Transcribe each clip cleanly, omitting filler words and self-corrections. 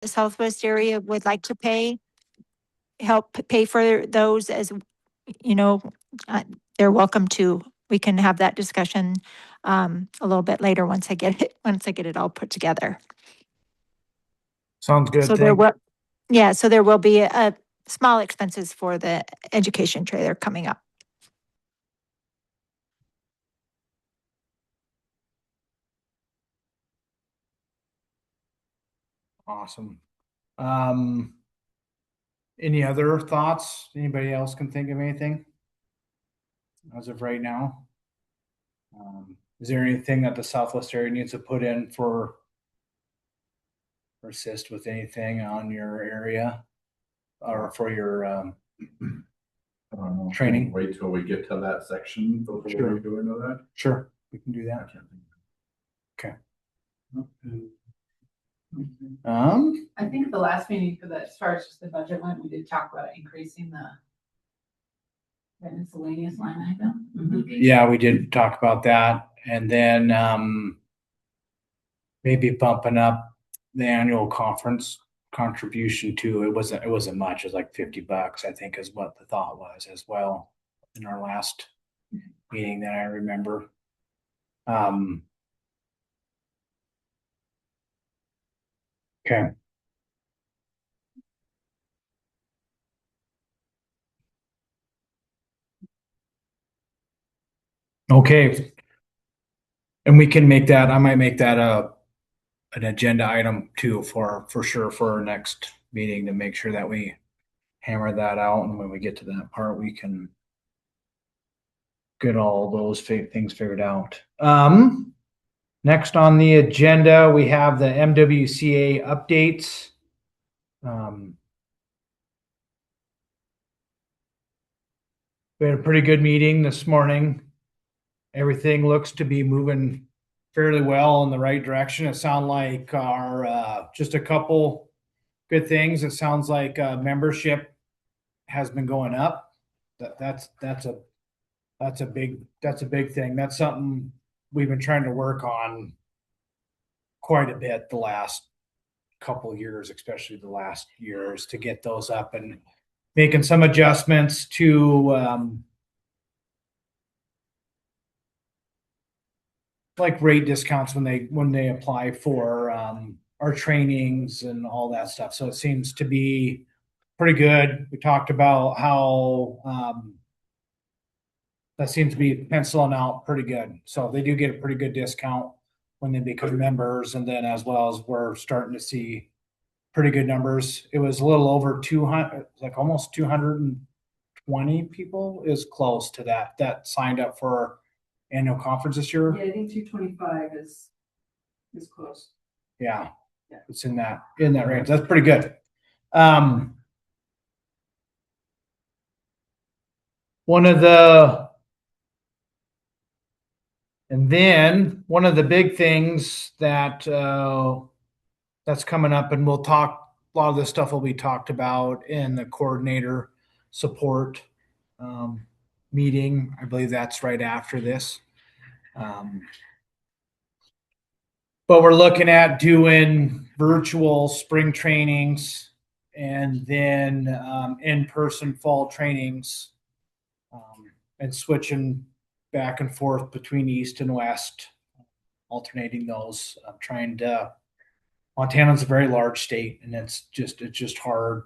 the Southwest area would like to help pay for those as, you know, uh, they're welcome to. We can have that discussion a little bit later once I get it all put together. Sounds good. So so there will be a small expenses for the education trailer coming up. Awesome. Any other thoughts? Anybody else can think of anything as of right now? Is there anything that the Southwest area needs to put in for or assist with anything on your area or for your I don't know. Training? Wait till we get to that section before Sure. we go into that. Sure, we can do I that. can't think. Okay. I think the last meeting for as far as just the budget went, we did talk about increasing the miscellaneous line item. Yeah, we did talk about that. And then maybe bumping up the annual conference contribution too. It wasn't much. It was like $50, I think, is what the thought was as well in our last meeting that I remember. Okay. Okay. And we can make that, I might make that an agenda item too for sure for our next meeting to make sure that we hammer that out. And when we get to that part, we can get all those things figured out. Next on the agenda, we have the MWCA updates. We had a pretty good meeting this morning. Everything looks to be moving fairly well in the right direction. It sounds like our just a couple good things. It sounds like membership has been going up. That's a big thing. That's something we've been trying to work on quite a bit the last couple of years, especially the last years, to get those up and making some adjustments to like rate discounts when they apply for our trainings and all that stuff. So it seems to be pretty good. We talked about how that seems to be penciling out pretty good. So they do get a pretty good discount when they become members, and then as well as we're starting to see pretty good numbers. It was a little over 200, like almost 220 people is close to that signed up for our annual conference this year. Yeah, I think 225 is close. Yeah, Yeah. it's in that range. That's pretty good. One of the big things that's coming up, and we'll talk, a lot of this stuff will be talked about in the coordinator support meeting. I believe that's right after this. But we're looking at doing virtual spring trainings and then in-person fall trainings, and switching back and forth between East and West, alternating those. Montana's a very large state, and it's just hard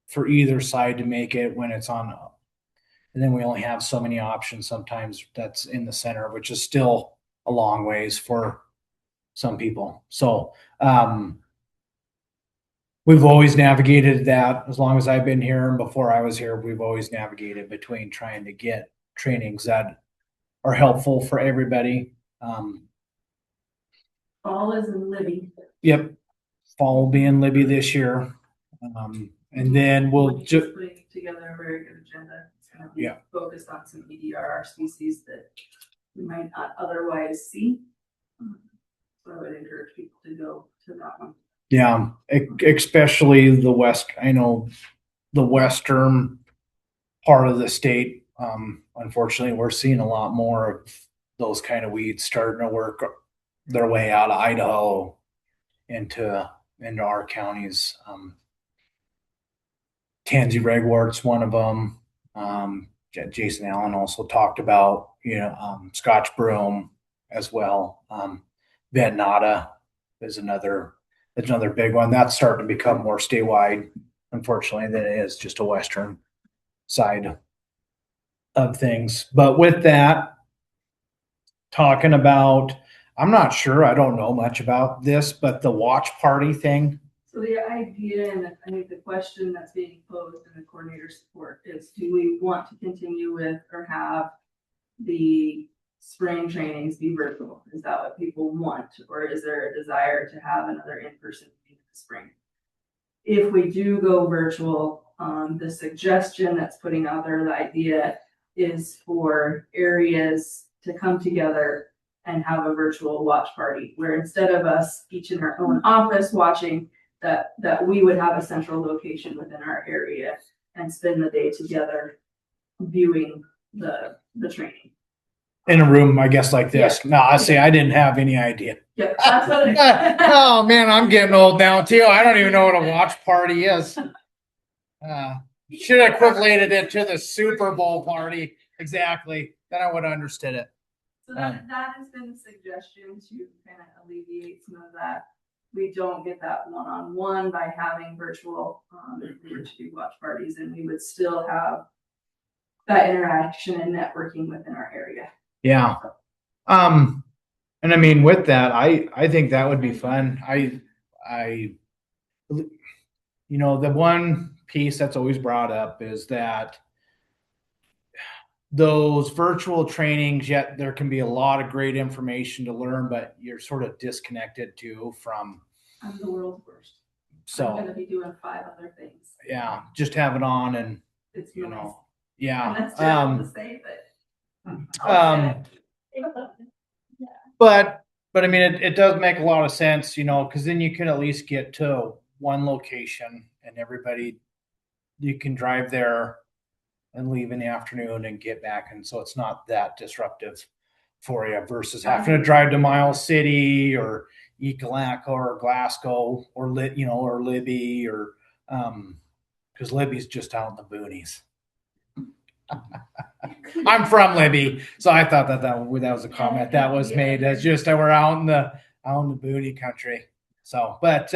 for either side to make it when it's on. And then we only have so many options sometimes that's in the center, which is still a long ways for some people. So we've always navigated that as long as I've been here, and before I was here, we've always navigated between trying to get trainings that are helpful for everybody. Fall is in Libby. Yep. Fall will be in Libby this year. And then we'll just putting together a very good agenda. It's going to be Yeah. focused on some EDR species that we might not otherwise see. So I would encourage people to go to that one. Yeah, especially the west. I know the western part of the state. Unfortunately, we're seeing a lot more of those kind of weeds starting to work their way out of Idaho into into our counties. Tansy Regwart's one of them. Jason Allen also talked about, Scotch Broom as well. Venata is another big one. That's starting to become more statewide, unfortunately, than it is just a Western side of things. But with that, talking about, I'm not sure, I don't know much about this, but the watch party thing. So the idea, and I think the question that's being posed in the coordinator support is, do we want to continue with or have the spring trainings be virtual? Is that what people want? Or is there a desire to have another in-person meeting in the spring? If we do go virtual, the suggestion that's putting out there, the idea is for areas to come together and have a virtual watch party, where instead of us each in our own office watching, that we would have a central location within our area and spend the day together viewing the training. In a room, I guess, like this. No, I see. I didn't have any idea. Yep, that's what Oh man, I'm getting old now too. I don't even know what a watch party is. Should have equated it to the Super Bowl party. Exactly. Then I would have understood it. So that has been a suggestion to kind of alleviate some of that. We don't get that one-on-one by having virtual watch parties, and we would still have that interaction and networking within our area. Yeah. And I mean, with that, I think that would be fun. The one piece that's always brought up is that those virtual trainings, yet there can be a lot of great information to learn, but you're sort of disconnected too from. I'm the world's worst. So I'm gonna be doing 5 other things. yeah, just have it on and It's you nice. know, And yeah. that's terrible to say, but But I mean, it does make a lot of sense, because then you can at least get to one location and you can drive there and leave in the afternoon and get back. And so it's not that disruptive for you versus having to drive to Miles City or Ekalaka or Glasgow or Libby or, because Libby's just out in the boonies. I'm from Libby, so I thought that was a comment that was made. That's just that we're out in the booty country. So, but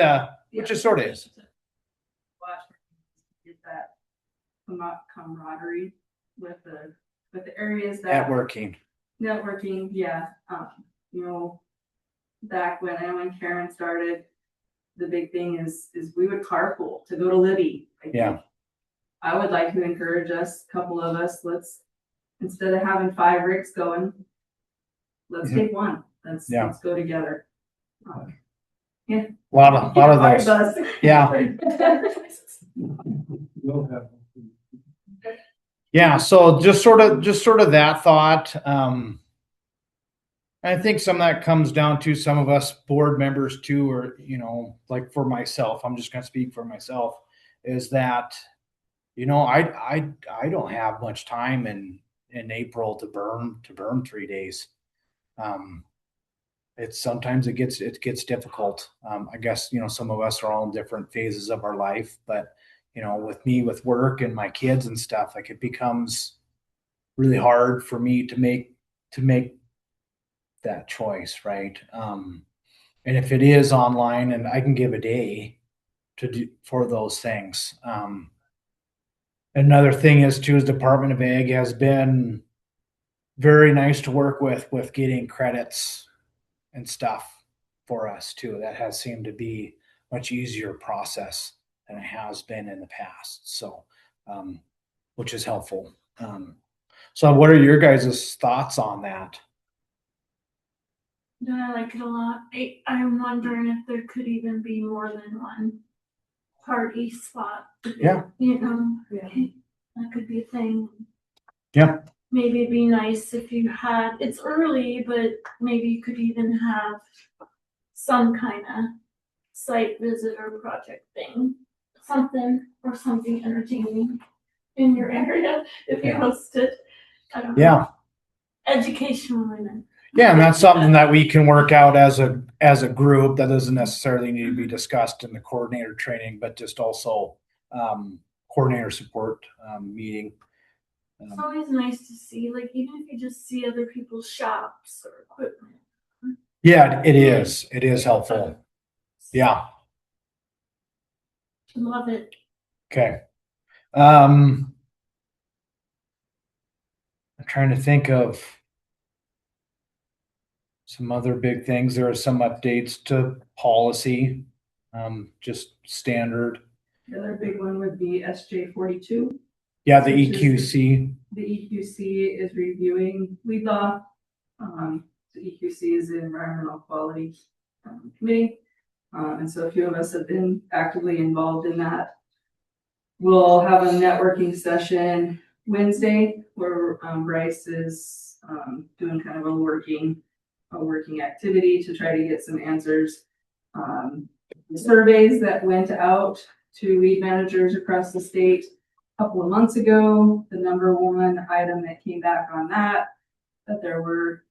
which is sort of is. Get that camaraderie with the areas that Networking. yeah. Back when Karen started, the big thing is we would carpool to go to Libby. Yeah. I would like to encourage us, a couple of us, let's, instead of having 5 rigs going, let's take one. Let's go together. A lot of those. Yeah. Yeah. So just sort of that thought. I think some of that comes down to some of us board members too, or, like for myself, I'm just going to speak for myself, is that, I don't have much time in April to burn 3 days. Sometimes it gets difficult. I guess, some of us are all in different phases of our life, but with me, with work and my kids and stuff, like it becomes really hard for me to make that choice. Right. And if it is online and I can give a day to do for those things. Another thing is too, is Department of Ag has been very nice to work with getting credits and stuff for us too. That has seemed to be much easier process than it has been in the past. So, which is helpful. So what are your guys' thoughts on that? Yeah, I like it a lot. I'm wondering if there could even be more than one party spot. Yeah. That could be a thing. Yeah. Maybe it'd be nice if you had, it's early, but maybe you could even have some kind of site visit or project thing. Something entertaining in your area if you host it. I don't know. Yeah. Educational women. Yeah, and that's something that we can work out as a group. That doesn't necessarily need to be discussed in the coordinator training, but just also coordinator support meeting. It's always nice to see, like, even if you just see other people's shops or equipment. Yeah, it is. It is helpful. Yeah. Love it. Okay. I'm trying to think of some other big things. There are some updates to policy, just standard. The other big one would be SJ 42. Yeah, the Which is- EQC. The EQC is reviewing weed law. The EQC is the Environmental Quality Committee. And so a few of us have been actively involved in that. We'll have a networking session Wednesday where Bryce is doing kind of a working activity to try to get some answers. The surveys that went out to weed managers across the state a couple of months ago, the number one item that came back on that there were,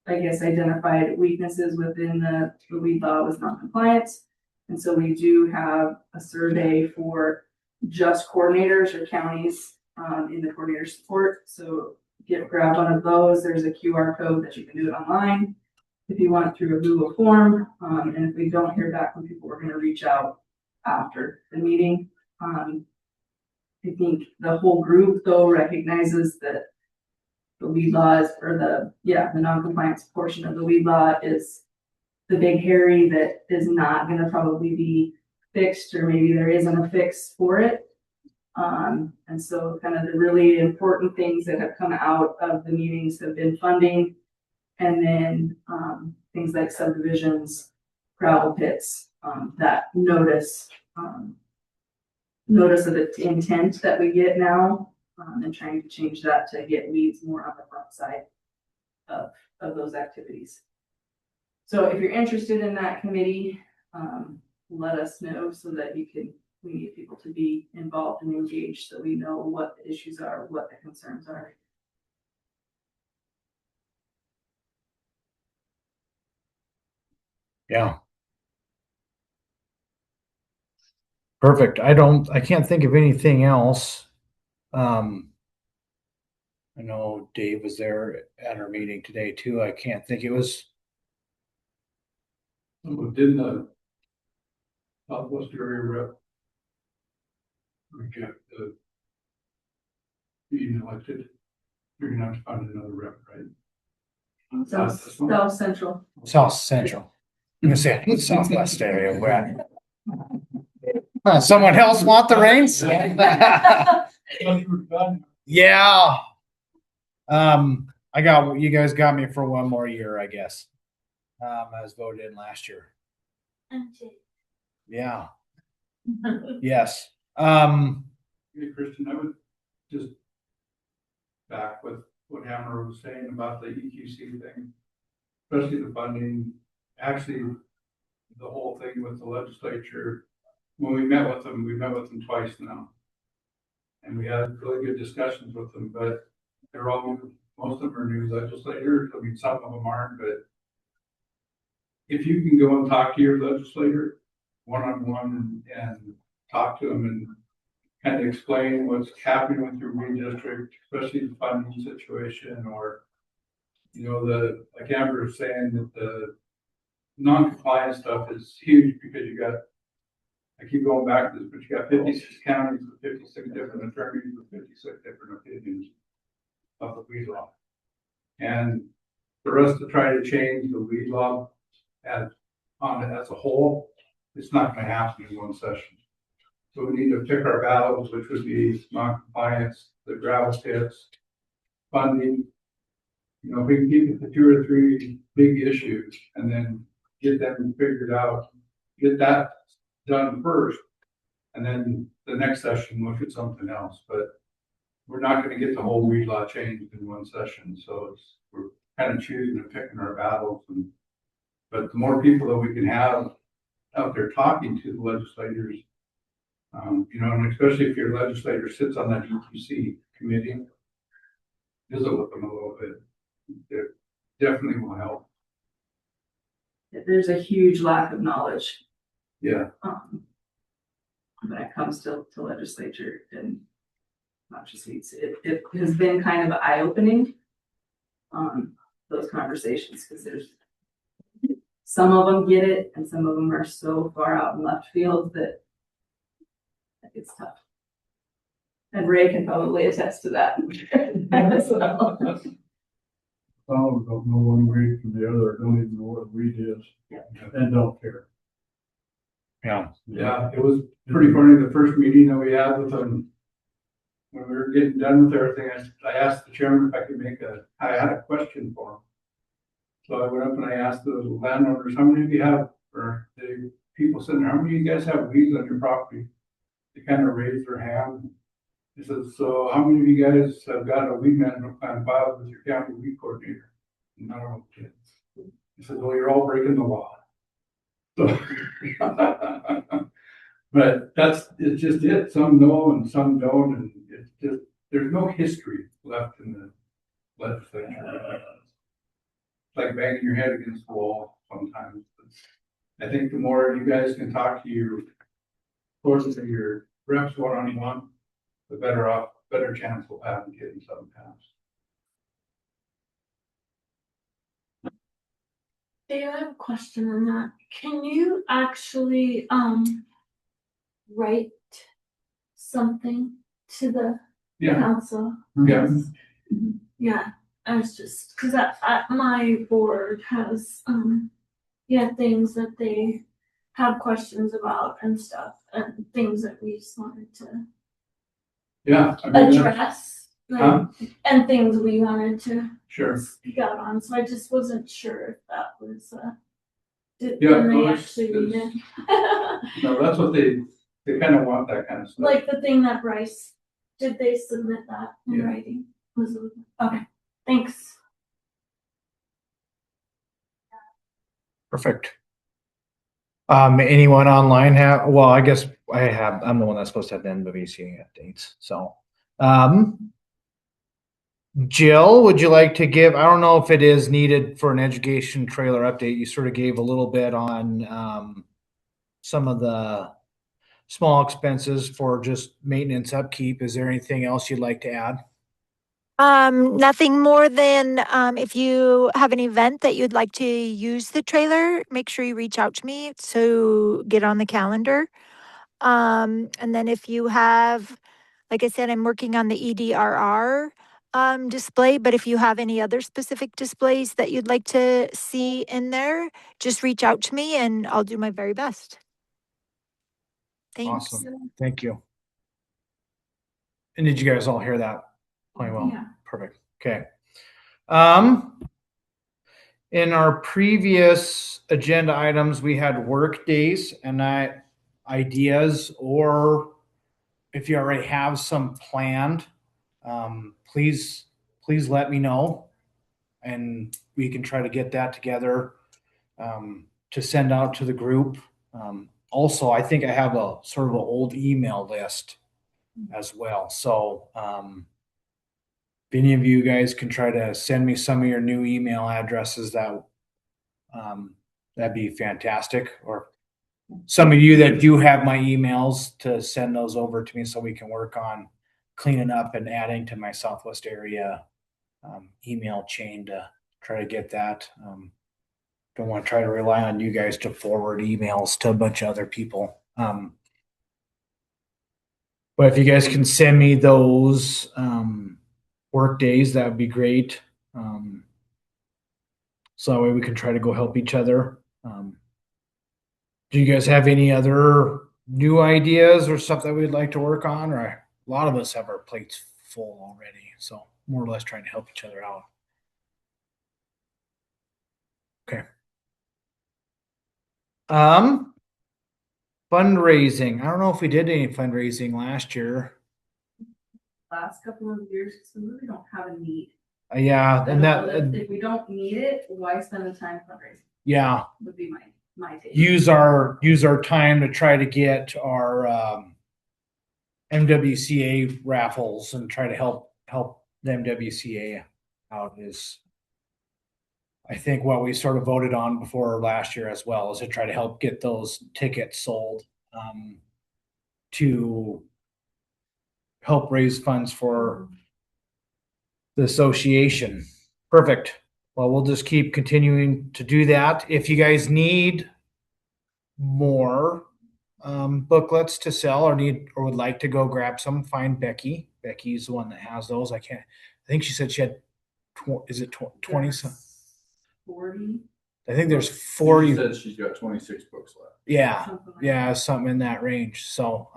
I guess, identified weaknesses within the weed law was non-compliance. And so we do have a survey for just coordinators or counties in the coordinator support. So grab one of those. There's a QR code that you can do it online if you want through a Google form. And if we don't hear back from people, we're going to reach out after the meeting. I think the whole group though recognizes that the weed laws or the non-compliance portion of the weed law is the big hairy that is not going to probably be fixed, or maybe there isn't a fix for it. And so kind of the really important things that have come out of the meetings have been funding, and then things like subdivisions, gravel pits, that notice of the intent that we get now, and trying to change that to get weeds more on the front side of those activities. So if you're interested in that committee, let us know so that we need people to be involved and engaged so we know what the issues are, what the concerns are. Yeah. Perfect. I can't think of anything else. I know Dave was there at our meeting today too. I can't think. It was, Didn't the Southwest area rep reject the being elected? You're gonna have to find another rep, right? South Central. South Central. I'm gonna say Southwest area. Where? Someone else want the reins? Yeah. You guys got me for one more year, I guess. I was voted in last year. Yeah. Yes. Hey, Kristen, I would just back with what Hammer was saying about the EQC thing, especially the funding. Actually, the whole thing with the legislature, when we met with them twice now. And we had really good discussions with them, but most of them are new legislators. I mean, some of them aren't, but if you can go and talk to your legislator one-on-one and talk to them and kind of explain what's happening with your weed district, especially the funding situation, or, like Amber was saying, that the non-compliance stuff is huge because I keep going back to this, but you got 56 counties with 56 different attorneys with 56 different opinions of the weed law. And for us to try to change the weed law as a whole, it's not going to happen in one session. So we need to pick our battles, which would be non-compliance, the gravel pits, funding. If we can keep it to 2 or 3 big issues and then get them figured out, get that done first, and then the next session look at something else. But we're not going to get the whole weed law changed in one session. So we're kind of choosing and picking our battles. But the more people that we can have out there talking to the legislators, and especially if your legislator sits on that EQC committee, visit with them a little bit. it definitely will help. There's a huge lack of knowledge, Yeah, when it comes to legislature and not just seats. It has been kind of eye-opening, those conversations, because there's some of them get it and some of them are so far out in left field that it's tough. And Ray can probably attest to that. as well. Some don't know one way from the other, don't even know what weed is, and don't care. Yeah. yeah, it was pretty funny, the first meeting that we had with them. When we were getting done with everything, I asked the chairman if I could I had a question for him. So I went up and I asked the landowners, how many of you have, or the people sitting there, how many of you guys have weeds on your property? They kind of raised their hand. He said, so how many of you guys have got a weed management plan filed with your county weed coordinator? None of them did. He said, well, you're all breaking the law. So, but it's just it. Some know and some don't, and it's just, there's no history left in the legislature. It's like banging your head against the wall sometimes. I think the more you guys can talk to your forces of your reps one-on-one, the better chance we'll have of getting something passed. Dave, I have a question on that. Can you actually, write something to the Yeah, council? yeah, Yeah, I was just, cause my board has, things that they have questions about and stuff, and things that we just wanted to yeah. I mean, address. Huh? And things we wanted to sure. speak out on, so I just wasn't sure if that was, Yeah, when they no, it's- actually read it's- it. No, that's what they kind of want, that kind of stuff. Like the thing that Bryce, did they submit that in Yeah. writing? Was it, okay, thanks. Perfect. Anyone online well, I guess I'm the one that's supposed to have the NWCA updates, so. Jill, would you like to give, I don't know if it is needed for an education trailer update. You sort of gave a little bit on, some of the small expenses for just maintenance upkeep. Is there anything else you'd like to add? Nothing more than, if you have an event that you'd like to use the trailer, make sure you reach out to me to get on the calendar. And then if you have, like I said, I'm working on the EDRR display, but if you have any other specific displays that you'd like to see in there, just reach out to me and I'll do my very best. Thanks. Awesome. Thank you. And did you guys all hear that? Quite well. Yeah. Perfect. Okay. In our previous agenda items, we had work days and ideas, or if you already have some planned, please let me know and we can try to get that together to send out to the group. Also, I think I have a sort of an old email list as well. So if any of you guys can try to send me some of your new email addresses, that'd be fantastic. Or some of you that do have my emails, to send those over to me so we can work on cleaning up and adding to my Southwest area email chain to try to get that. Don't want to try to rely on you guys to forward emails to a bunch of other people. But if you guys can send me those work days, that would be great. So that way we can try to go help each other. Do you guys have any other new ideas or stuff that we'd like to work on? Or a lot of us have our plates full already, so more or less trying to help each other out. Okay. Fundraising. I don't know if we did any fundraising last year. Last couple of years, because we really don't have a need. Yeah, and If we don't need it, why spend the time fundraising? yeah, Would be my take. use our time to try to get our MWCA raffles and try to help the MWCA out is I think what we sort of voted on before last year as well is to try to help get those tickets sold, to help raise funds for the association. Perfect. Well, we'll just keep continuing to do that. If you guys need more booklets to sell or would like to go grab some, find Becky. Becky's the one that has those. I think she said she had 20 some. 40. I think there's She 40. says she's got 26 books left. Yeah. something like Yeah, that. something in that range. So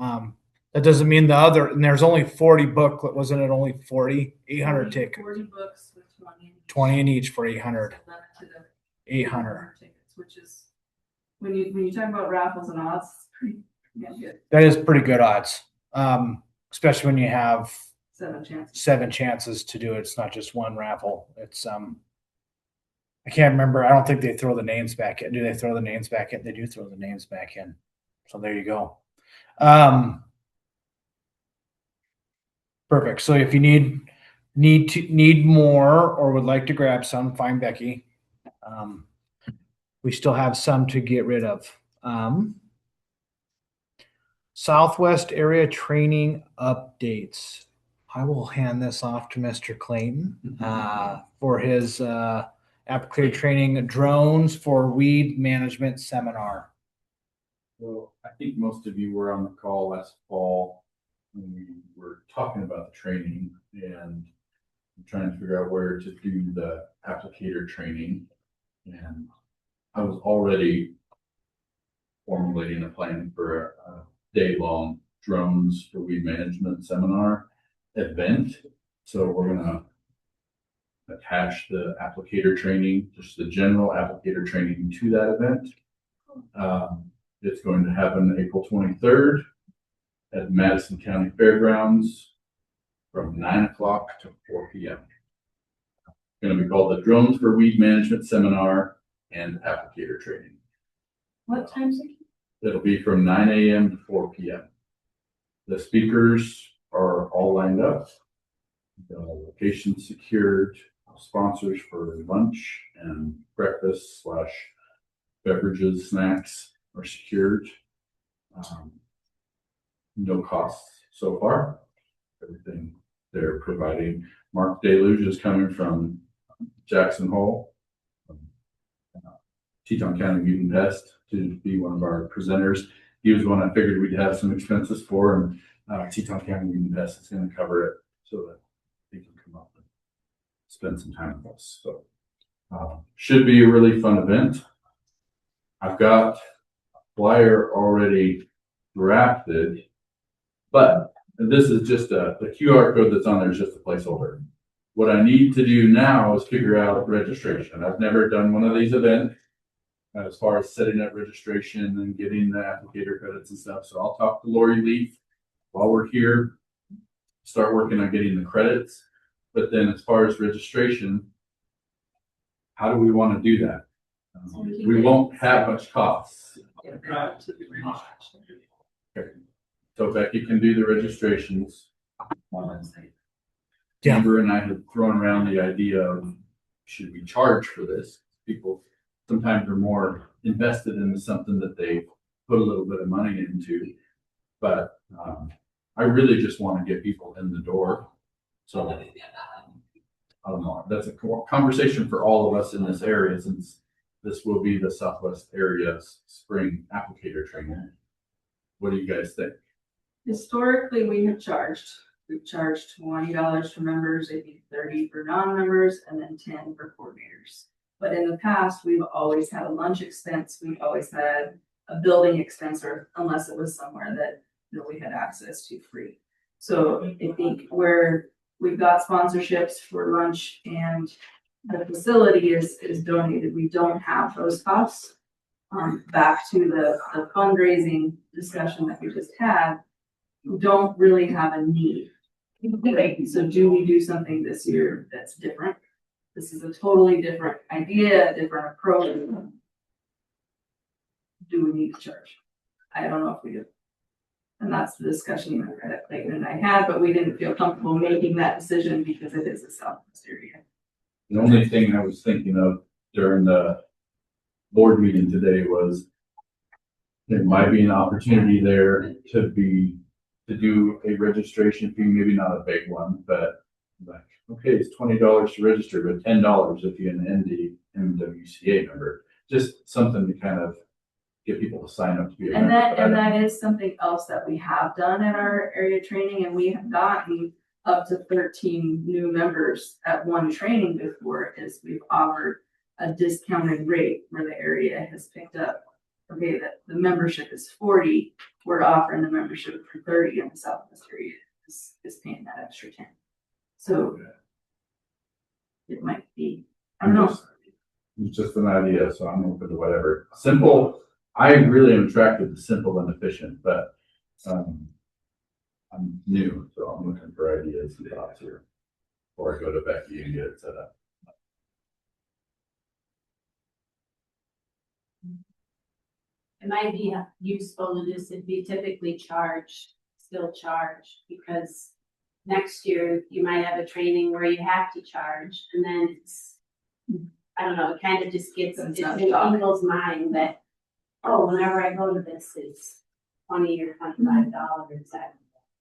that doesn't mean the other, and there's only 40 booklet, wasn't it only 40? 800 tickets. 40 books with 20 in each. 20 in each for 800. So limited to 800. tickets, which is, when you talk about raffles and odds, it's pretty damn good. That is pretty good odds. Especially when you have 7 chances. 7 chances to do it. It's not just one raffle. It's I can't remember. I don't think they throw the names back in. Do they throw the names back in? They do throw the names back in. So there you go. Perfect. So if you need more or would like to grab some, find Becky. We still have some to get rid of. Southwest area training updates. I will hand this off to Mr. Clayton for his applicator training drones for weed management seminar. Well, I think most of you were on the call last fall when we were talking about the training and trying to figure out where to do the applicator training. And I was already formulating a plan for a day-long drones for weed management seminar event. So we're gonna attach the applicator training, just the general applicator training to that event. It's going to happen April 23rd at Madison County Fairgrounds from 9 o'clock to 4 p.m. It's going to be called the Drones for Weed Management Seminar and Applicator Training. What time's it? It'll be from 9 a.m. to 4 p.m. The speakers are all lined up. The location secured. Sponsors for lunch and breakfast / beverages, snacks are secured. No costs so far. Everything they're providing. Mark Deluge is coming from Jackson Hole, Teton County Weed and Pest, to be one of our presenters. He was one I figured we'd have some expenses for, and Teton County Weed and Pest is going to cover it so that he can come up and spend some time with us. So should be a really fun event. I've got a flyer already drafted, but this is just the QR code that's on there is just a placeholder. What I need to do now is figure out registration. I've never done one of these events as far as setting up registration and getting the applicator credits and stuff. So I'll talk to Lori Leaf while we're here, start working on getting the credits. But then as far as registration, how do we want to do that? We won't have much costs. Okay. So Becky can do the registrations. Yeah. Amber and I had thrown around the idea of, should we charge for this? People sometimes are more invested in something that they put a little bit of money into. But I really just want to get people in the door. So I don't know. That's a conversation for all of us in this area, since this will be the Southwest area's spring applicator training. What do you guys think? Historically, we've charged $20 for members, maybe 30 for non-members, and then 10 for coordinators. But in the past, we've always had a lunch expense. We've always had a building expense, or unless it was somewhere that we had access to free. So I think where we've got sponsorships for lunch and the facility is donated, we don't have those costs. Back to the fundraising discussion that we just had, we don't really have a need. Right? So do we do something this year that's different? This is a totally different idea, a different approach. Do we need to charge? I don't know if we do. And that's the discussion that Clayton and I had, but we didn't feel comfortable making that decision because it is a Southwest area. The only thing I was thinking of during the board meeting today was there might be an opportunity there to do a registration fee, maybe not a big one, but like, okay, it's $20 to register, but $10 if you're an MWCA member. Just something to kind of get people to sign up to be a And member. that is something else that we have done at our area training, and we have gotten up to 13 new members at one training before, is we've offered a discounted rate where the area has picked up. Okay, that the membership is 40, we're offering the membership for 30, and the Southwest area is paying that extra 10. So it might be, I don't know. It's just an idea, so I'm open to whatever. Simple, I really am attracted to simple and efficient, but I'm new, so I'm looking for ideas and thoughts here. Before I go to Becky and get it set up. It might be useful to just be typically still charge, because next year you might have a training where you have to charge, and then it's, I don't know, it kind of just gets It's in not shock. people's mind that, oh, whenever I go to this, it's $20 or $25.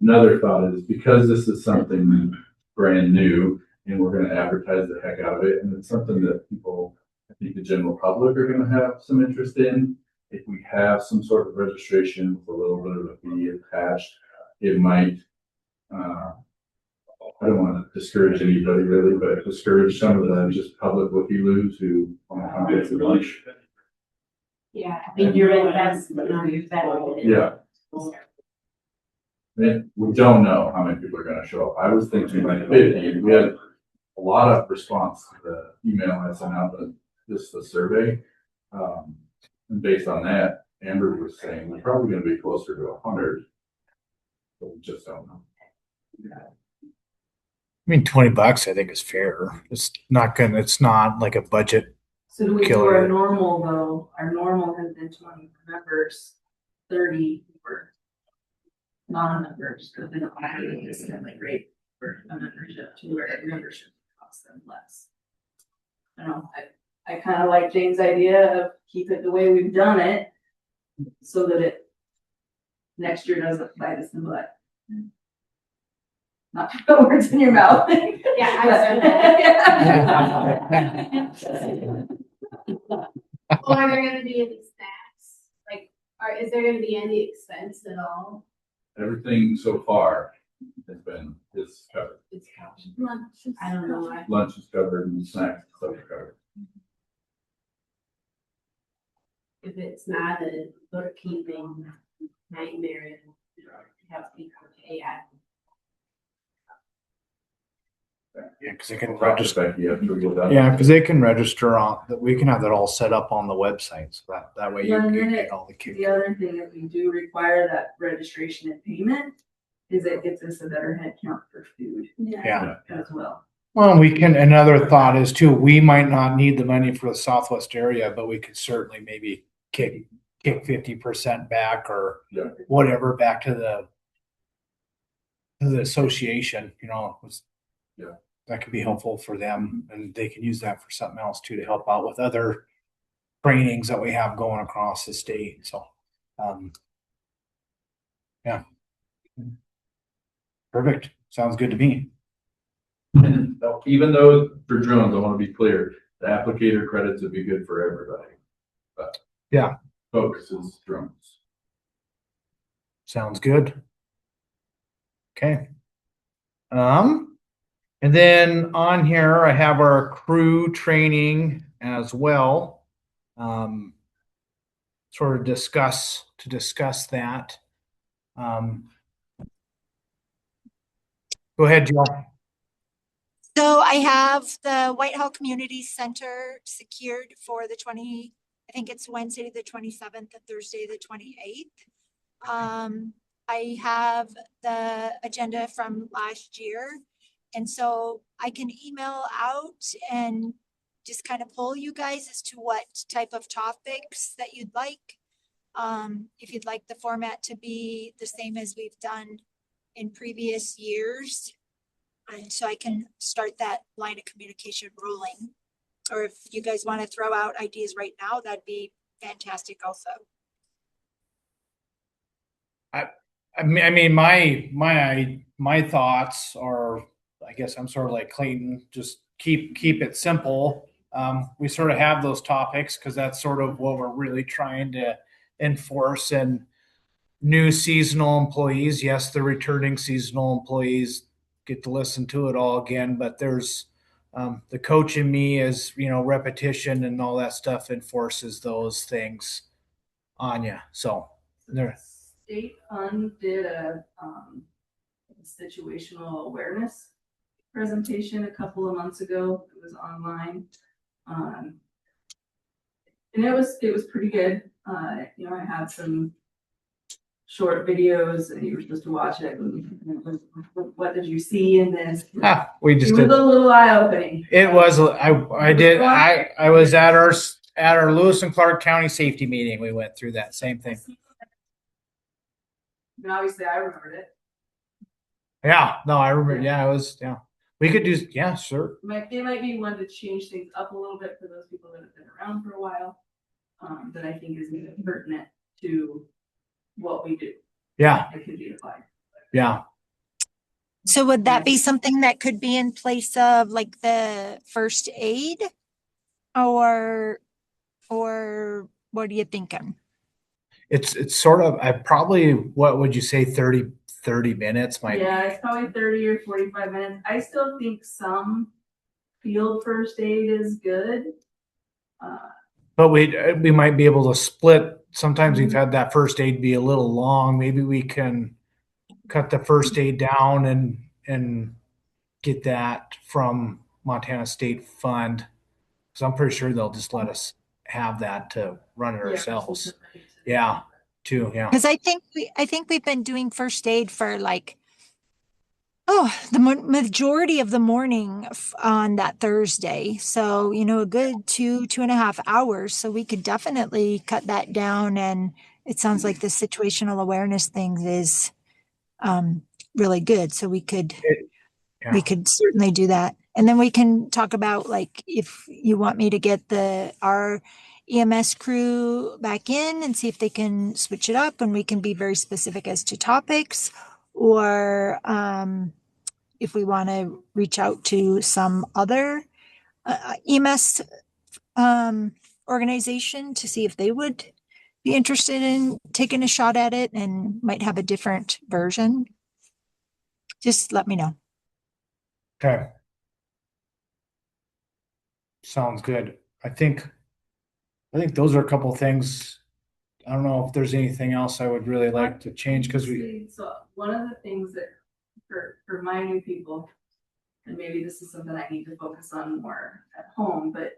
Another thought is because this is something brand new and we're gonna advertise the heck out of it, and it's something that people, I think the general public are gonna have some interest in. If we have some sort of registration with a little bit of a fee attached, it might, I don't want to discourage anybody really, but discourage some of the just public looky-loos who want to come get the lunch. Yeah, I mean, you're investing on your benefit. Yeah. And we don't know how many people are gonna show up. I was thinking like 50, and we had a lot of response to the email I sent out, the survey. And based on that, Amber was saying we're probably gonna be closer to 100. But we just don't know. I mean, $20 I think is fair. It's not like a budget. So do we do Killer. our normal though? Our normal has been 20 members, 30 for non-members, because they don't have a discounted rate for a membership to where a membership costs them less. I don't know, I kind of like Jane's idea of keep it the way we've done it, so that it next year doesn't bite us in the butt. Not to put words in your mouth. Yeah, Or are there gonna be any snacks? Like, is there gonna be any expense at all? Everything so far is covered. It's covered. I don't know. Lunch is covered and snacks and stuff are covered. If it's not a bookkeeping nightmare, and you have people pay at. Yeah, because they can Talk register. to Becky after we get done. Yeah, because they can register on that. We can have that all set up on the website, so that way you Yeah, and can then get all the The kids. other thing that we do require that registration and payment is it gets us a better head count for food Yeah. as well. Well, we can, another thought is too, we might not need the money for the Southwest area, but we could certainly maybe kick 50% back or Yeah. whatever back to the association, Yeah. that could be helpful for them, and they can use that for something else too, to help out with other trainings that we have going across the state. So, yeah. Perfect. Sounds good to me. And even though for drones, I want to be clear, the applicator credits would be good for everybody. But Yeah. focus is drones. Sounds good. Okay. And then on here, I have our crew training as well. Sort of discuss that. Go ahead, Jill. So I have the Whitehall Community Center secured for I think it's Wednesday, the 27th, and Thursday, the 28th. I have the agenda from last year. And so I can email out and just kind of poll you guys as to what type of topics that you'd like. If you'd like the format to be the same as we've done in previous years. And so I can start that line of communication rolling. or if you guys want to throw out ideas right now, that'd be fantastic also. I mean, my thoughts are, I guess I'm sort of like Clayton, just keep it simple. We sort of have those topics because that's sort of what we're really trying to enforce. And new seasonal employees, yes, the returning seasonal employees get to listen to it all again, but there's the coach in me is, repetition and all that stuff enforces those things on you. So there. State Fund did a situational awareness presentation a couple of months ago. It was online. And it was pretty good. I had some short videos and you were supposed to watch it. And what did you see in this? We just It was did. a little eye-opening. It was, I was at our Lewis and Clark County safety meeting. We went through that same thing. And obviously I remembered it. Yeah, no, I remember. Yeah, it was, yeah. We could do, yeah, sure. It might be one to change things up a little bit for those people that have been around for a while. That I think is pertinent to what we do. Yeah, It could be applied. yeah. So would that be something that could be in place of like the first aid? Or what are you thinking? It's sort of, what would you say, 30 minutes might. Yeah, it's probably 30 or 45 minutes. I still think some field first aid is good. But we might be able to split. Sometimes we've had that first aid be a little long. Maybe we can cut the first aid down and get that from Montana State Fund. Because I'm pretty sure they'll just let us have that to run it ourselves. Yeah, too. Yeah. Because I think we've been doing first aid for like, the majority of the morning on that Thursday. So, a good 2.5 hours. So we could definitely cut that down. And it sounds like the situational awareness thing is really good. So we could certainly do that. And then we can talk about like, if you want me to get our EMS crew back in and see if they can switch it up, and we can be very specific as to topics, or if we want to reach out to some other EMS organization to see if they would be interested in taking a shot at it and might have a different version. Just let me know. Okay. Sounds good. I think those are a couple things. I don't know if there's anything else I would really like to change because So one of the things that for my new people, and maybe this is something I need to focus on more at home, but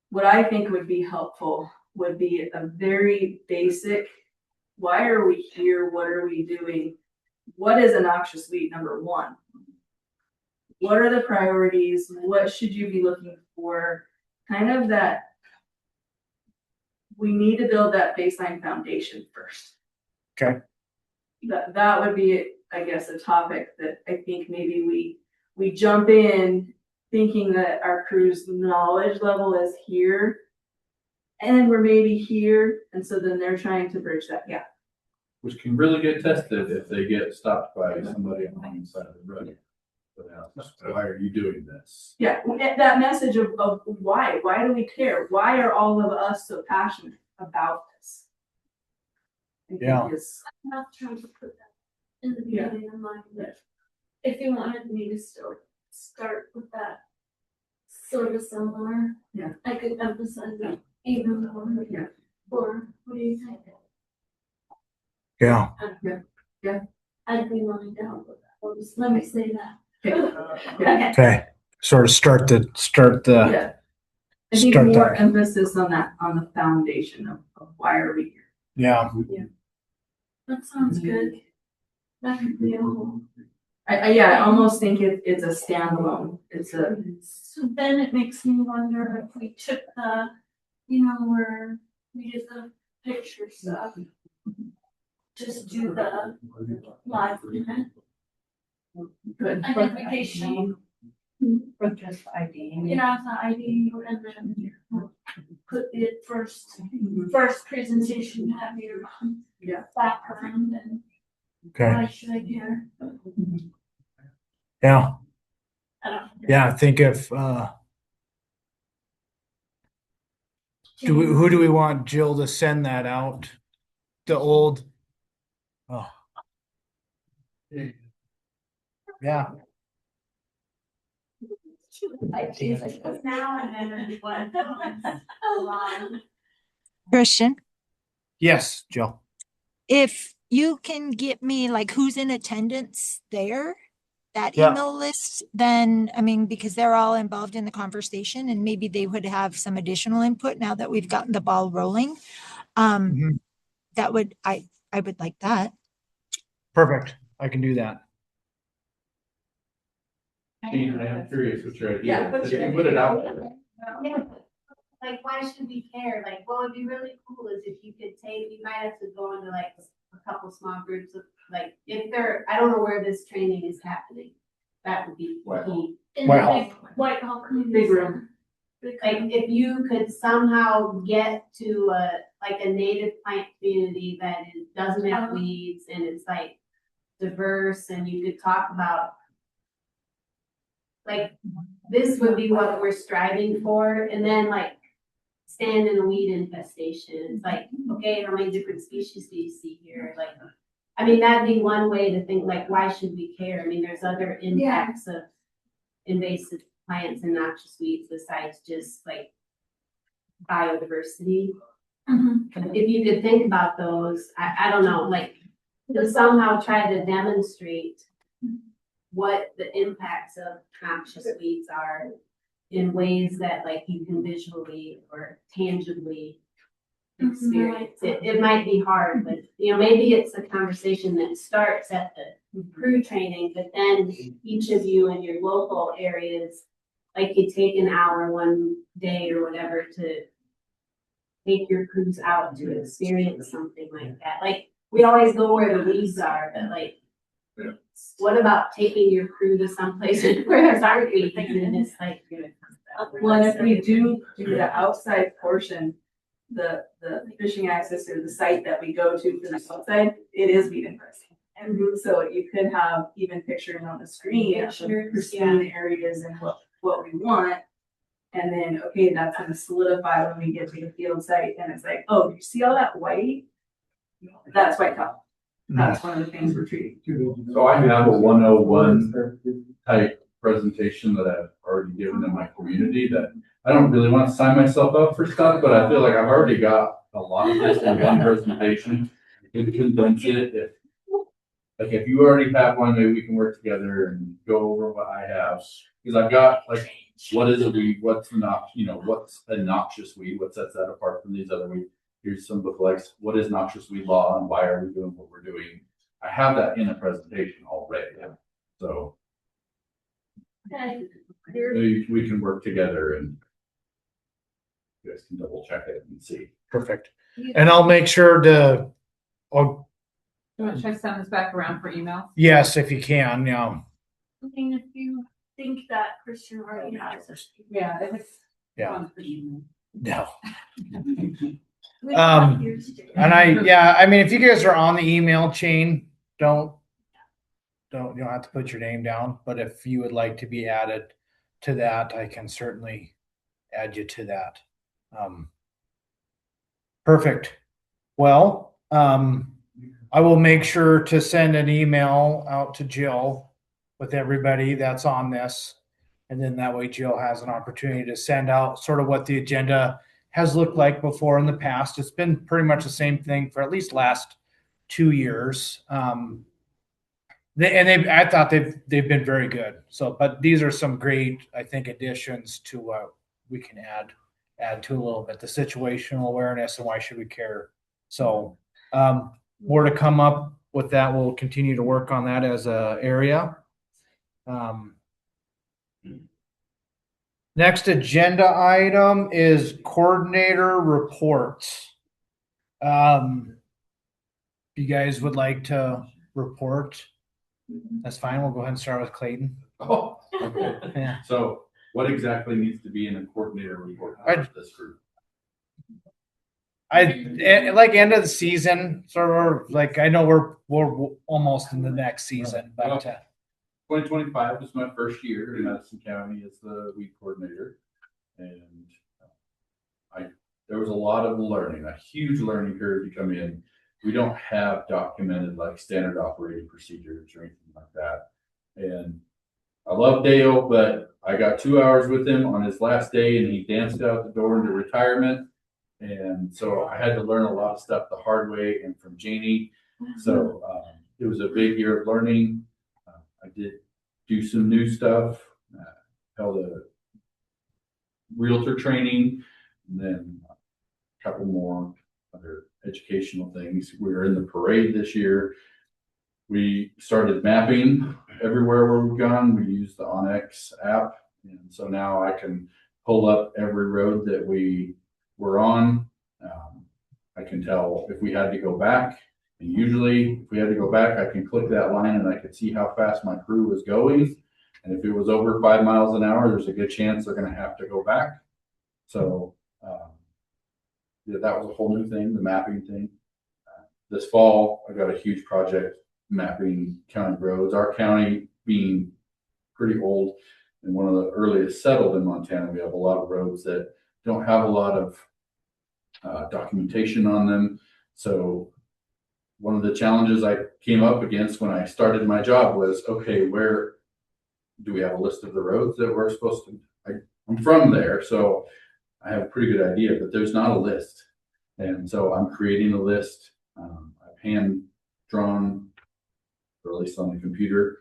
what I think would be helpful would be a very basic, why are we here? What are we doing? What is a noxious weed, number one? What are the priorities? What should you be looking for? Kind of that we need to build that baseline foundation first. Okay. That would be, I guess, a topic that I think maybe we jump in thinking that our crew's knowledge level is here, and we're maybe here, and so then they're trying to bridge that gap. Which can really get tested if they get stopped by somebody on the wrong side of the road. Why are you doing this? Yeah, that message of why do we care? Why are all of us so passionate about this? I think Yeah. I'm not trying to put that in the Yeah. beginning of mind, but if you wanted me to still start with that sort of similar, Yeah. I could emphasize that even more. Yeah. Or what do you think? yeah. I'd be willing to help with that. Let me say that. Yeah. Okay. Sort of start the Yeah. I think start more that. emphasis on the foundation of why are we here? Yeah. That sounds good. That could be a whole. I almost think it's a standalone. So then it makes me wonder if we took where we did the picture stuff, just do the live event. Good. Identification. For just ID. Yeah, the ID and then put the first presentation, have your Yeah. background and Okay. why should I care? Yeah. I don't know. Yeah. I think if, who do we want Jill to send that out? The old, oh, yeah. Now and then one. Christian, Yes, Jill. if you can get me like who's in attendance there, that Yeah. email list, then, I mean, because they're all involved in the conversation and maybe they would have some additional input now that we've gotten the ball rolling. Mhm. That would, I would like that. Perfect. I can do that. Gene, I'm curious what your Yeah, idea what's is. your If you put it out idea? there. Yeah, like, why should we care? Like, what would be really cool is if you could take, you might have to go into like a couple small groups of, like, if they're, I don't know where this training is happening. That would be key. In Whitehall. the big Whitehall Community Big room. Center. Big Like, room. if you could somehow get to like a native plant community that doesn't have weeds and it's like diverse and you could talk about. Like, this would be what we're striving for, and then like stand in a weed infestation, it's like, okay, how many different species do you see here? Like, I mean, that'd be one way to think, like, why should we care? I mean, there's other impacts of invasive plants and noxious weeds besides just like biodiversity. Mhm. If you could think about those, I don't know, like, to somehow try to demonstrate what the impacts of noxious weeds are in ways that like you can visually or tangibly experience. It might be hard, but you know, maybe it's a conversation that starts at the crew training, but then each of you in your local areas, like you take an hour one day or whatever to take your crews out to experience something like that. Like, we always go where the weeds are, but like, what about taking your crew to someplace where there's aren't weeds and it's like. Well, and if we do the outside portion, the fishing access or the site that we go to for the outside, it is weed infested. And so you could have even pictures on the screen of Pictures, pristine areas and what we want. And then, okay, that's gonna solidify when we get to the field site and it's like, oh, you see all that white? That's white top. That's one of the things we're treating. So I have a 101 type presentation that I've already given in my community that I don't really want to sign myself up for stuff, but I feel like I've already got a lot of this in one presentation. You can condense it if you already have one, maybe we can work together and go over what I have. Because I've got like, what is a weed? What's not, what's a noxious weed? What sets that apart from these other weeds? Here's some book likes, what is noxious weed law and why are we doing what we're doing? I have that in a presentation already. So Okay. we can work together and you guys can double check it and see. Perfect. And I'll make sure to, oh, You want to try to send this back around for email? yes, if you can, yeah. I mean, if you think that Christian already has it. Yeah, it's. Yeah. No. We have Um, yours too. And I mean, if you guys are on the email chain, you don't have to put your name down, but if you would like to be added to that, I can certainly add you to that. Perfect. Well, I will make sure to send an email out to Jill with everybody that's on this. And then that way Jill has an opportunity to send out sort of what the agenda has looked like before in the past. It's been pretty much the same thing for at least last 2 years. I thought they've been very good. So, but these are some great, I think, additions to what we can add to a little bit, the situational awareness and why should we care. So, more to come up with that. We'll continue to work on that as a area. Next agenda item is coordinator reports. You guys would like to report? That's fine. We'll go ahead and start with Clayton. Oh, okay. Yeah. So what exactly needs to be in a coordinator report for this group? Like end of the season, sort of like, I know we're almost in the next season, but 2025 was my first year in Madison County as the weed coordinator. And there was a lot of learning, a huge learning curve to come in. We don't have documented like standard operating procedures or anything like that. And I love Dale, but I got 2 hours with him on his last day and he danced out the door into retirement. And so I had to learn a lot of stuff the hard way and from Janie. So it was a big year of learning. I did do some new stuff, held a realtor training, and then a couple more other educational things. We were in the parade this year. We started mapping everywhere where we've gone. We use the Onyx app. And so now I can pull up every road that we were on. I can tell if we had to go back. And usually if we had to go back, I can click that line and I could see how fast my crew was going. And if it was over 5 miles an hour, there's a good chance they're going to have to go back. So yeah, that was a whole new thing, the mapping thing. This fall, I got a huge project mapping county roads. Our county being pretty old and one of the earliest settled in Montana, we have a lot of roads that don't have a lot of documentation on them. So one of the challenges I came up against when I started my job was, okay, where do we have a list of the roads that we're supposed to, I'm from there, so I have a pretty good idea, but there's not a list. And so I'm creating a list. I've hand drawn, or at least on the computer,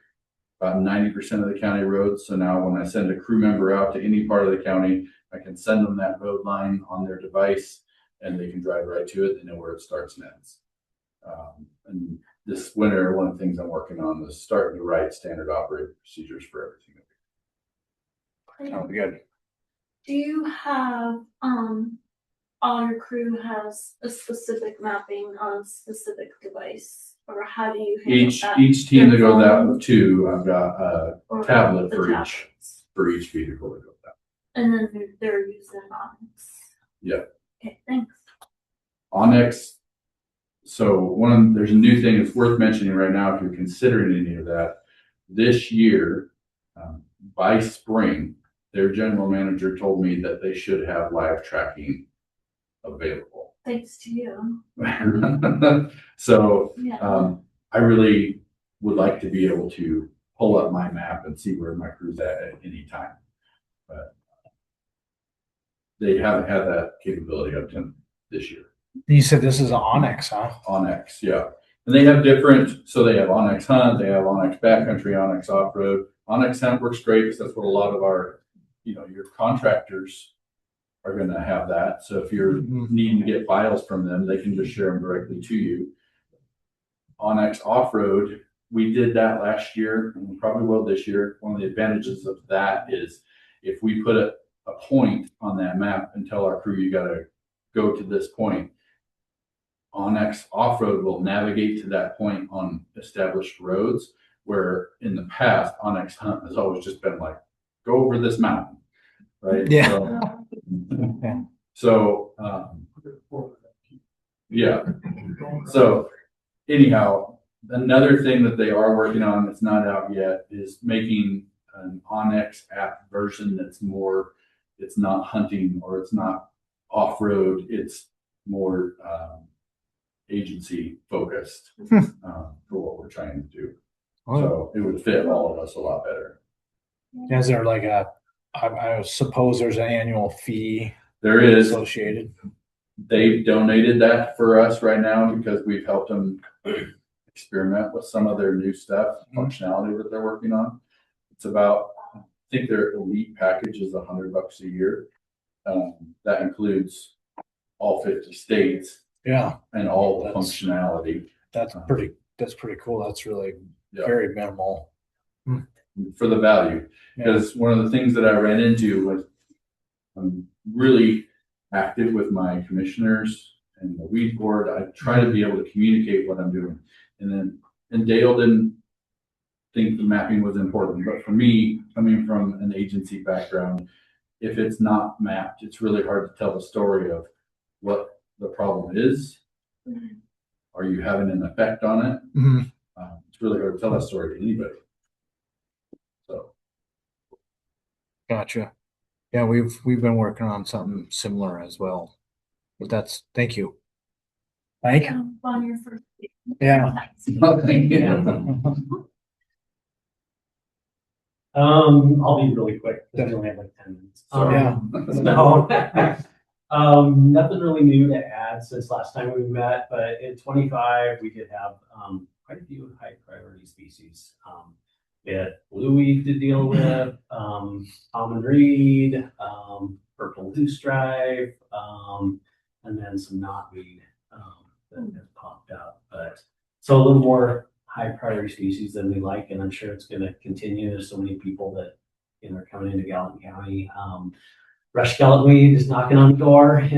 about 90% of the county roads. So now when I send a crew member out to any part of the county, I can send them that road line on their device and they can drive right to it. They know where it starts and ends. And this winter, one of the things I'm working on is starting to write standard operating procedures for everything. sounds good. Do you have, all your crew has a specific mapping on a specific device, or how do you handle that? Each team that goes out Their with two, I've got a Or tablet the for tablets? each vehicle that goes out. And then they're using Onyx. Yeah. Okay, thanks. Onyx. So there's a new thing that's worth mentioning right now if you're considering any of that. This year, by spring, their general manager told me that they should have live tracking available. Thanks to you. So Yeah. I really would like to be able to pull up my map and see where my crew's at any time. But they haven't had that capability up to this year. You said this is an Onyx, huh? Onyx, yeah. And they have different, so they have Onyx Hunt, they have Onyx Backcountry, Onyx Off-Road. Onyx Hunt works great because that's what a lot of our, your contractors are going to have that. So if you're needing to get files from them, they can just share them directly to you. Onyx Off-Road, we did that last year and we probably will this year. One of the advantages of that is if we put a point on that map and tell our crew, you got to go to this point, Onyx Off-Road will navigate to that point on established roads, where in the past, Onyx Hunt has always just been like, go over this mountain, right? Yeah. So, yeah. So anyhow, another thing that they are working on that's not out yet is making an Onyx app version that's more, it's not hunting or it's not off-road, it's more agency focused for what we're trying to do. So it would fit all of us a lot better. Is there like I suppose there's an annual fee There is, associated? they've donated that for us right now because we've helped them experiment with some of their new stuff, functionality that they're working on. It's about, I think their elite package is $100 a year. That includes all 50 states. Yeah. And all the functionality. That's pretty cool. That's really very minimal. For the value. Because one of the things that I ran into was I'm really active with my commissioners and the weed board. I try to be able to communicate what I'm doing. And Dale didn't think the mapping was important, but for me, coming from an agency background, if it's not mapped, it's really hard to tell the story of what the problem is. Are you having an effect on it? Mhm. It's really hard to tell that story to anybody. So, Gotcha. Yeah, we've been working on something similar as well. But thank you. Mike? On your first. Yeah. thank you. I'll be really quick, because we only have like 10 minutes. Yeah. Nothing really new to add since last time we met, but in 25, we did have, quite a few high priority species. We had blueweed to deal with, common reed, purple loosestrife, and then some knotweed, that has popped up, but so a little more high priority species than we like, and I'm sure it's gonna continue. There's so many people that, are coming into Gallatin County. Rush skeleton weed is knocking on the door, it's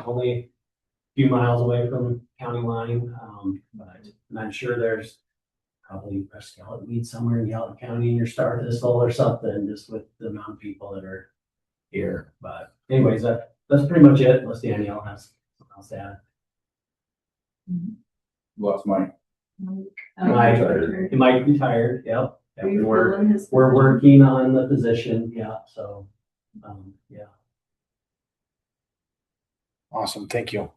only a few miles away from county line. And I'm sure there's probably rush skeleton weed somewhere in Gallatin County in your star thistle or something, just with the amount of people that are here. But anyways, that's pretty much it, unless Danielle has something else to add. Lost Mike. Mike retired, yep. Yeah, Are you we're filling his we're position? working on the position, yeah, so, yeah. Awesome. Thank you.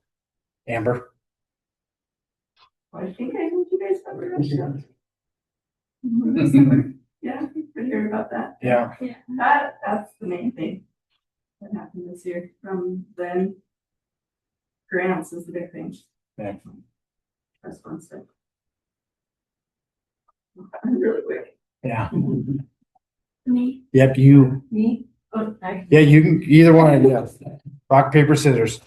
Amber? I think I told you guys about the restaurant. Yeah, I heard about that. Yeah. That's the main thing that happened this year. From then, grants is the big thing. Yeah. That's fun stuff. Really quick. Yeah. Me. Yep, you. Me? Oh, I. Yeah, you can either one. Yeah. Rock, paper, scissors.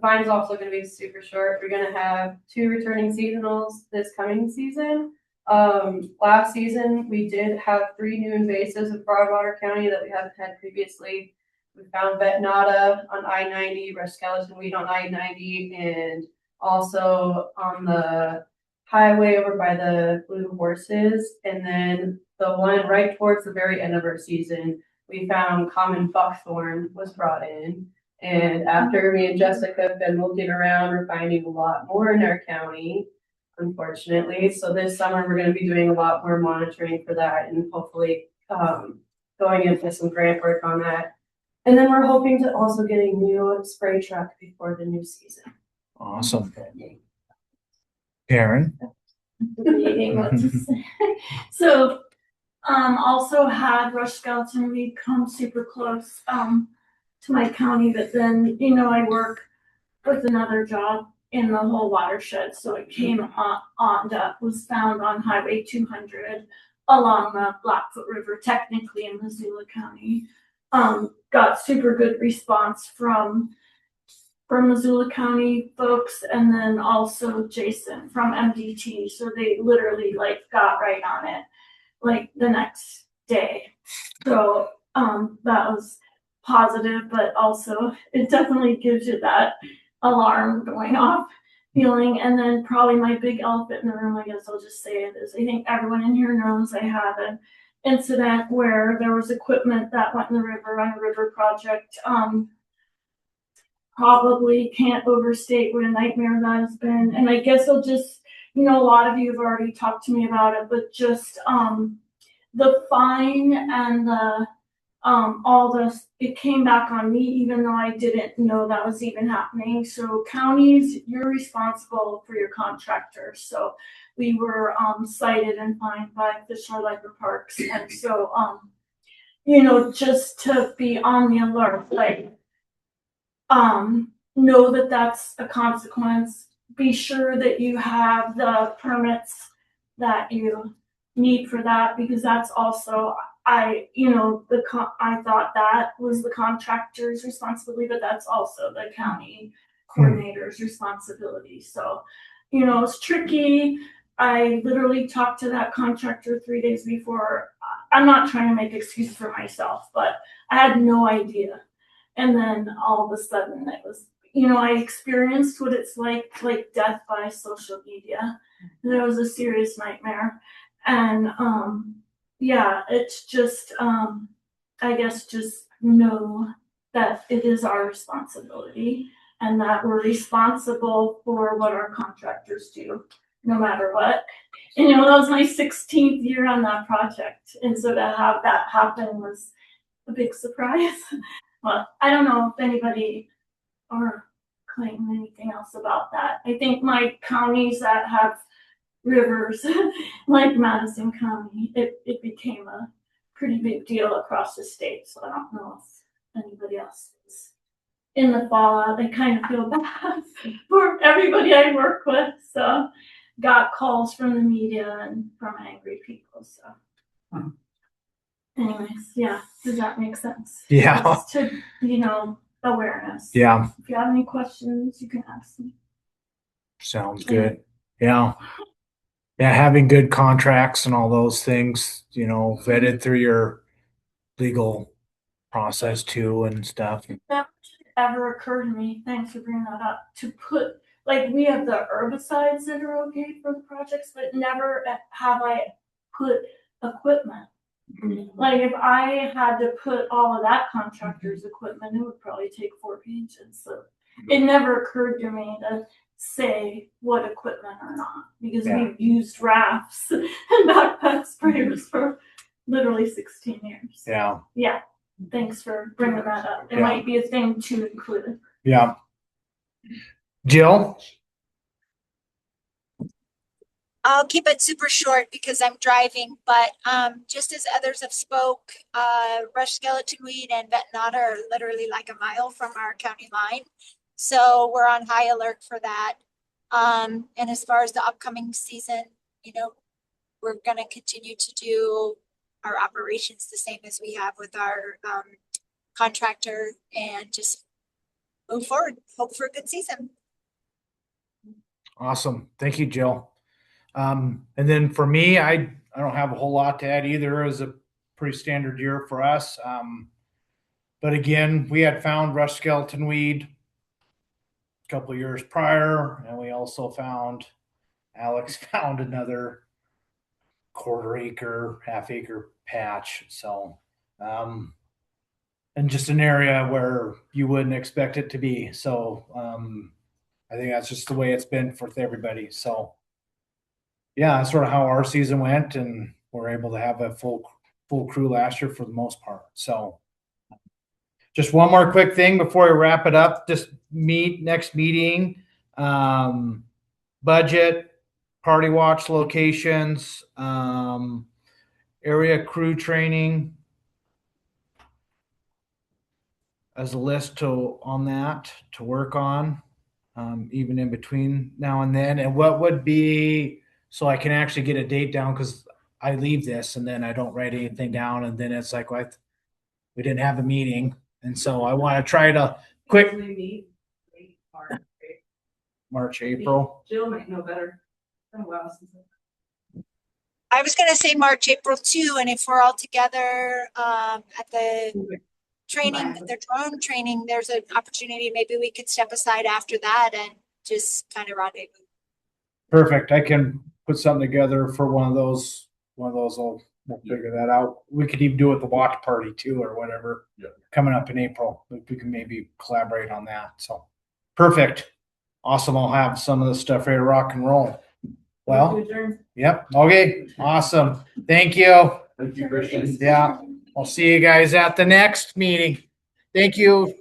Mine's also gonna be super short. We're gonna have 2 returning seasonals this coming season. Last season, we did have 3 new invasives of Broadwater County that we haven't had previously. We found Vetnata on I-90, Rush skeleton weed on I-90, and also on the highway over by the Blue Horses. And then the one right towards the very end of our season, we found common buckthorn was brought in. And after me and Jessica have been looking around, we're finding a lot more in our county, unfortunately. So this summer, we're gonna be doing a lot more monitoring for that and hopefully going into some grant work on that. And then we're hoping to also get a new spray truck before the new season. Awesome. Karen? Debating what to say. So, also had Rush skeleton weed come super close, to my county, but then, I work with another job in the whole watershed, so it came was found on Highway 200 along the Blackfoot River, technically in Missoula County. Got super good response from Missoula County folks, and then also Jason from MDT. So they literally got right on it the next day. So that was positive, but also it definitely gives you that alarm going off feeling. And then probably my big elephant in the room, I guess I'll just say it, is I think everyone in here knows I had an incident where there was equipment that went in the river on a river project. Probably can't overstate what a nightmare that has been. And I guess I'll just, a lot of you have already talked to me about it, but just the fine and the all this, it came back on me, even though I didn't know that was even happening. So counties, you're responsible for your contractors. So we were cited and fined by Fish and Wildlife Parks. And so, just to be on the alert, know that that's a consequence. Be sure that you have the permits that you need for that, because that's also, I thought that was the contractor's responsibility, but that's also the county coordinator's responsibility. So, it's tricky. I literally talked to that contractor 3 days before. I'm not trying to make excuses for myself, but I had no idea. And then all of a sudden it was, I experienced what it's like death by social media. And it was a serious nightmare. And, yeah, it's just, I guess just know that it is our responsibility and that we're responsible for what our contractors do, no matter what. And that was my 16th year on that project. And so to have that happen was a big surprise. Well, I don't know if anybody or claim anything else about that. I think my counties that have rivers, like Madison County, it became a pretty big deal across the state. So I don't know if anybody else is in the fallout. I kind of feel bad for everybody I work with. So got calls from the media and from angry people. So anyways, yeah, does that make sense? Yeah. Just to, awareness. Yeah, If you have any questions, you can ask me. sounds good. Yeah. Yeah, having good contracts and all those things, vetted through your legal process too and stuff. That ever occurred to me, thanks for bringing that up, to put, like, we have the herbicides that are okay for the projects, but never have I put equipment. Like, if I had to put all of that contractor's equipment, it would probably take 4 pages. So it never occurred to me to say what equipment or not, because Yeah. we've used rafts and backpack sprayers for literally 16 years. Yeah. Yeah, thanks for bringing that up. It Yeah. might be a thing to include. Yeah. Jill? I'll keep it super short because I'm driving, but just as others have spoke, brush skeleton weed and vetinata are literally like a mile from our county line. So we're on high alert for that. And as far as the upcoming season, we're gonna continue to do our operations the same as we have with our contractor and just move forward, hope for a good season. Awesome. Thank you, Jill. And then for me, I don't have a whole lot to add either. It was a pretty standard year for us. But again, we had found brush skeleton weed a couple of years prior, and we also Alex found another half acre patch. So, and just an area where you wouldn't expect it to be. So, I think that's just the way it's been for everybody. So, yeah, that's sort of how our season went, and we're able to have a full crew last year for the most part. So, just one more quick thing before we wrap it up. Just next meeting, budget, party watch locations, area crew training as a list on that to work on, even in between now and then. And what would be, so I can actually get a date down, because I leave this and then I don't write anything down, and then it's like, we didn't have a meeting. And so I want to try to quick March, April. Jill might know better. Oh, wow. I was gonna say March, April too, and if we're all together at the training, the drone training, there's an opportunity, maybe we could step aside after that and just kind of rendezvous. Perfect. I can put something together for one of those. We'll figure that out. We could even do it with the watch party too, or whatever. Yeah. Coming up in April, we can maybe collaborate on that. So perfect. Awesome. I'll have some of the stuff ready to rock and roll. Well, yep. Okay. Awesome. Thank you. Thank you, Christian. Yeah. I'll see you guys at the next meeting. Thank you.